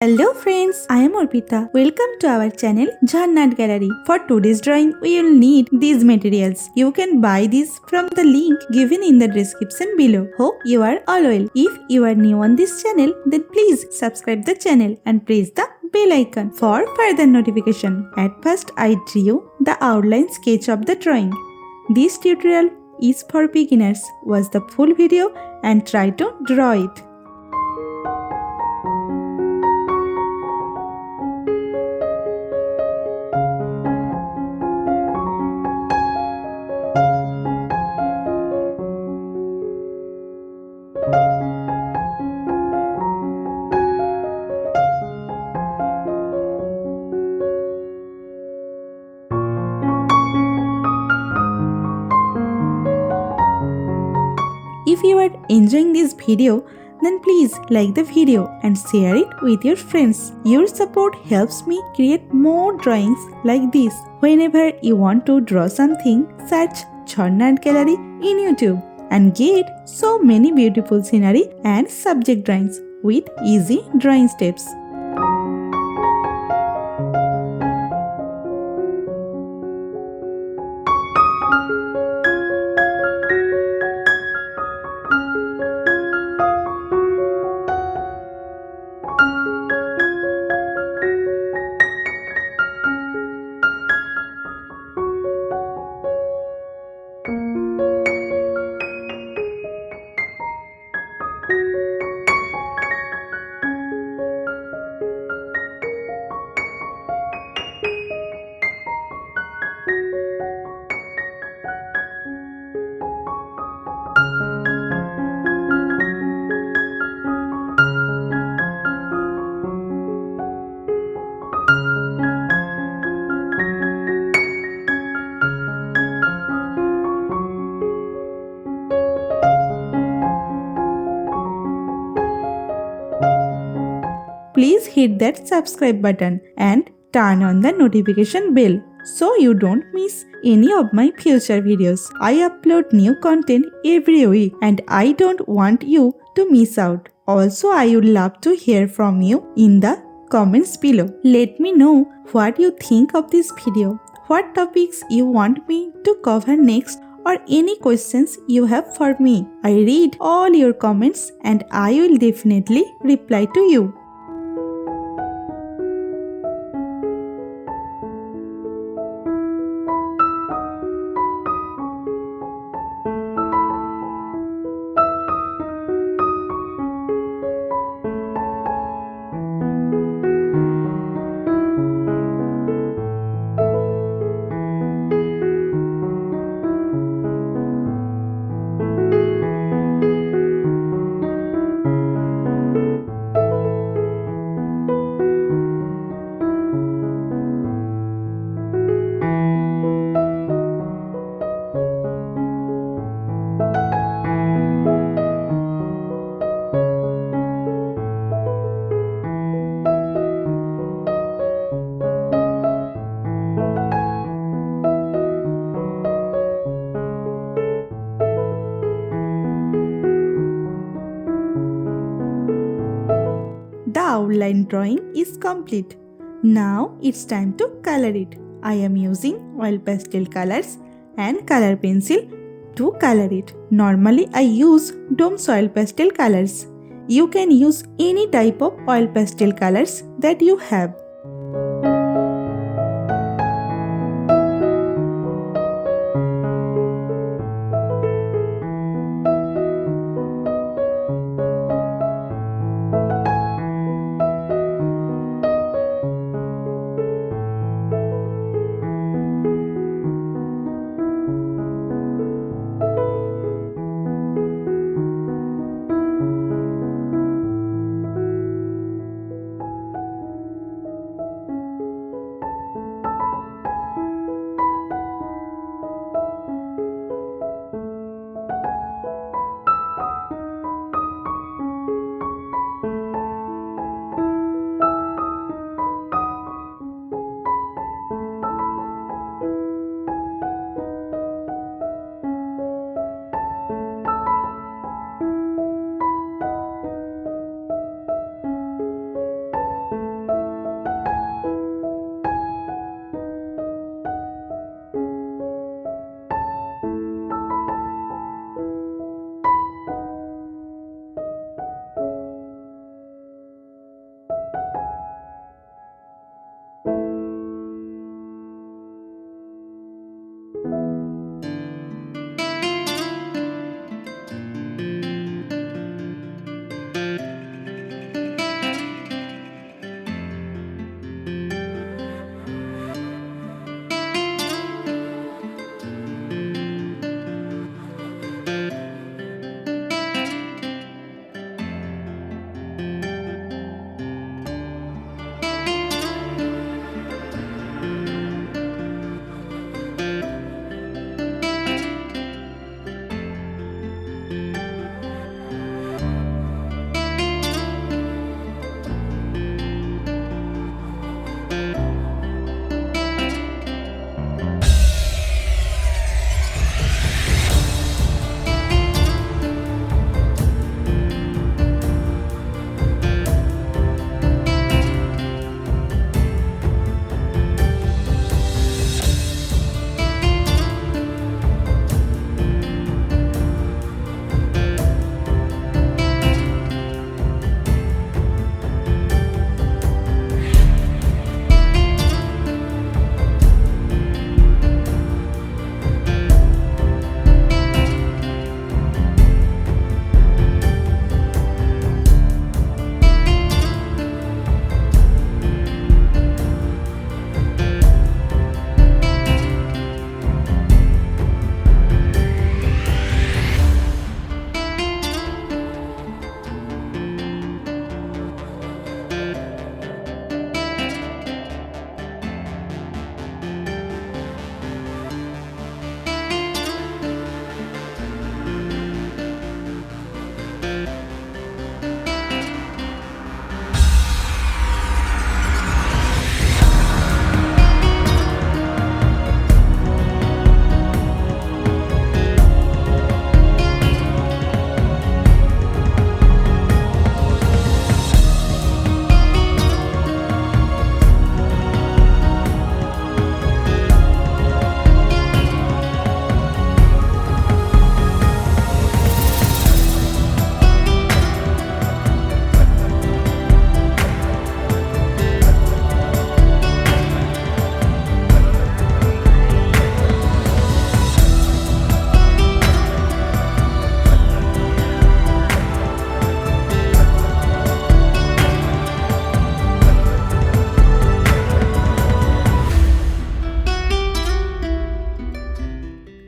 Hello friends, I am Arpita. Welcome to our channel Jharna Gallery. For today's drawing, we will need these materials. You can buy these from the link given in the description below. Hope you are all well. If you are new on this channel, then please subscribe the channel and press the bell icon for further notification. At first, I drew the outline sketch of the drawing. This tutorial is for beginners. Watch the full video and try to draw it. If you are enjoying this video, then please like the video and share it with your friends. Your support helps me create more drawings like this. Whenever you want to draw something, search Jharna Gallery in YouTube and get so many beautiful scenery and subject drawings with easy drawing steps. Please hit that subscribe button and turn on the notification bell so you don't miss any of my future videos. I upload new content every week and I don't want you to miss out. Also, I would love to hear from you in the comments below. Let me know what you think of this video, what topics you want me to cover next, or any questions you have for me. I read all your comments and I will definitely reply to you. The outline drawing is complete. Now it's time to color it. I am using oil pastel colors and color pencil to color it. Normally I use Dome's oil pastel colors. You can use any type of oil pastel colors that you have.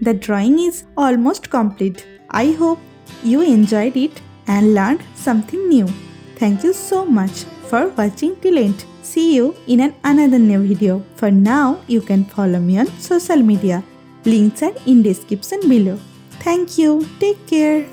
the drawing is almost complete. I hope you enjoyed it and learned something new. Thank you so much for watching till end. See you in another new video. For now, you can follow me on social media. Links are in description below. Thank you. Take care.